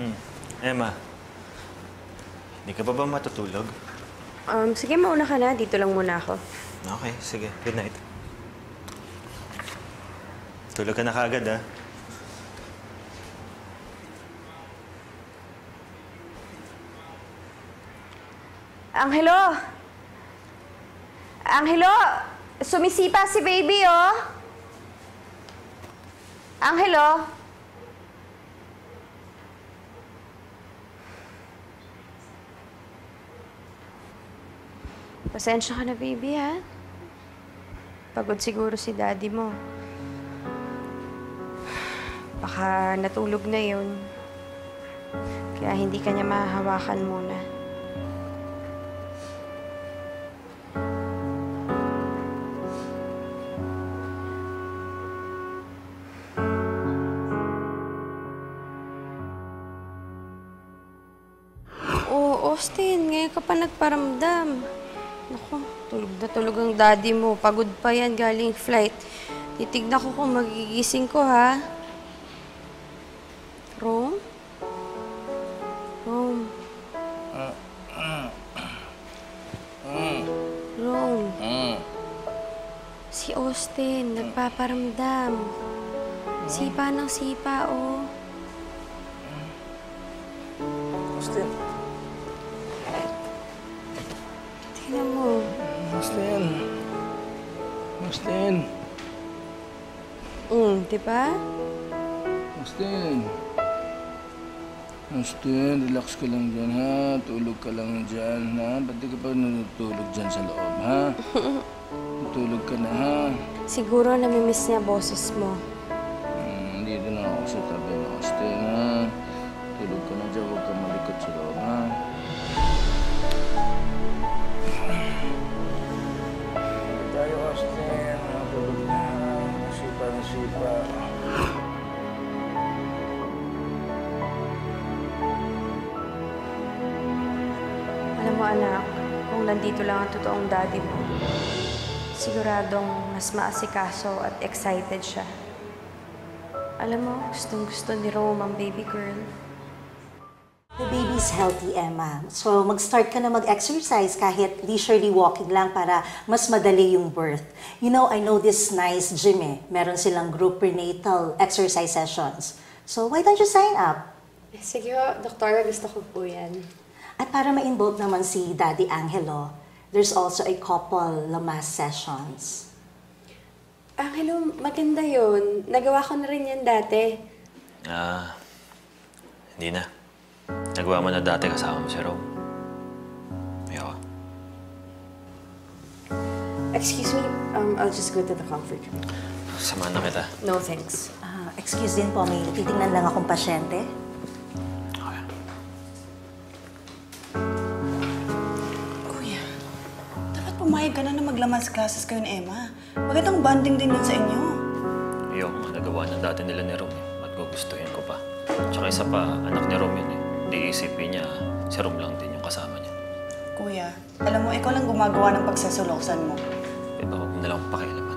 Mm. Emma, hindi ka pa ba matutulog? Sige, mauna ka na. Dito lang muna ako. Okay, sige. Good night. Tulog ka na kaagad, ha? Angelo! Angelo! Sumisipa si baby, oh! Angelo! Pasensya ka na, baby, ha? Pagod siguro si daddy mo. Baka natulog na yun. Kaya hindi ka niya mahahawakan muna. Oh, Austin, ngayon ka pa nagparamdam. Naku, tulog ang daddy mo. Pagod pa yan galing flight. Titignan ko kung magigising ko, ha? Rome? Rome? Rome? Si Austin, nagpaparamdam. Sipa ng sipa, oh. Austin. Tingnan mo. Austin. Austin. Diba? Austin. Austin, relax ka lang dyan, ha? Tulog ka lang dyan, ha? Ba't di ka pa natutulog dyan sa loob, ha? Tulog ka na, ha? Siguro namimiss niya boses mo. Dito na ako sa tabi na, Austin, ha? Tulog ka na dyan, huwag ka malikot sa loob, ha? Tayo, Austin. Tulog na. Sipa na sipa. Alam mo, anak, kung nandito lang ang totoong daddy mo, siguradong mas maasikaso at excited siya. Alam mo, gustong-gusto ni Rome ang baby girl. The baby's healthy, Emma. So, mag-start ka na mag-exercise kahit leisurely walking lang para mas madali yung birth. You know, I know this nice gym eh. Meron silang group prenatal exercise sessions. So, why don't you sign up? Sige ho, doktora, gusto ko po yan. At para ma-involve naman si Daddy Angelo, there's also a couple Lamas sessions. Angelo, maganda yun. Nagawa ko na rin yan dati. Hindi na. Nagawa mo na dati kasama mo si Rome. Ayaw. Excuse me, I'll just go to the comfort room. Samahan na kita. No, thanks. Excuse din po, may titingnan lang akong pasyente. Okay. Kuya, dapat pumayag ka na maglamas classes kayo ni Emma. Magandang bonding din yun sa inyo. Ayaw, nagawa na dati nila ni Rome. Ba't gugustuhin ko pa? Tsaka isa pa, anak ni Rome yun eh. Di isipin niya, si Rome lang din yung kasama niya. Kuya, alam mo, ikaw lang gumagawa ng pagsasuloksan mo. Eh, baka huwag mo na lang pakialam.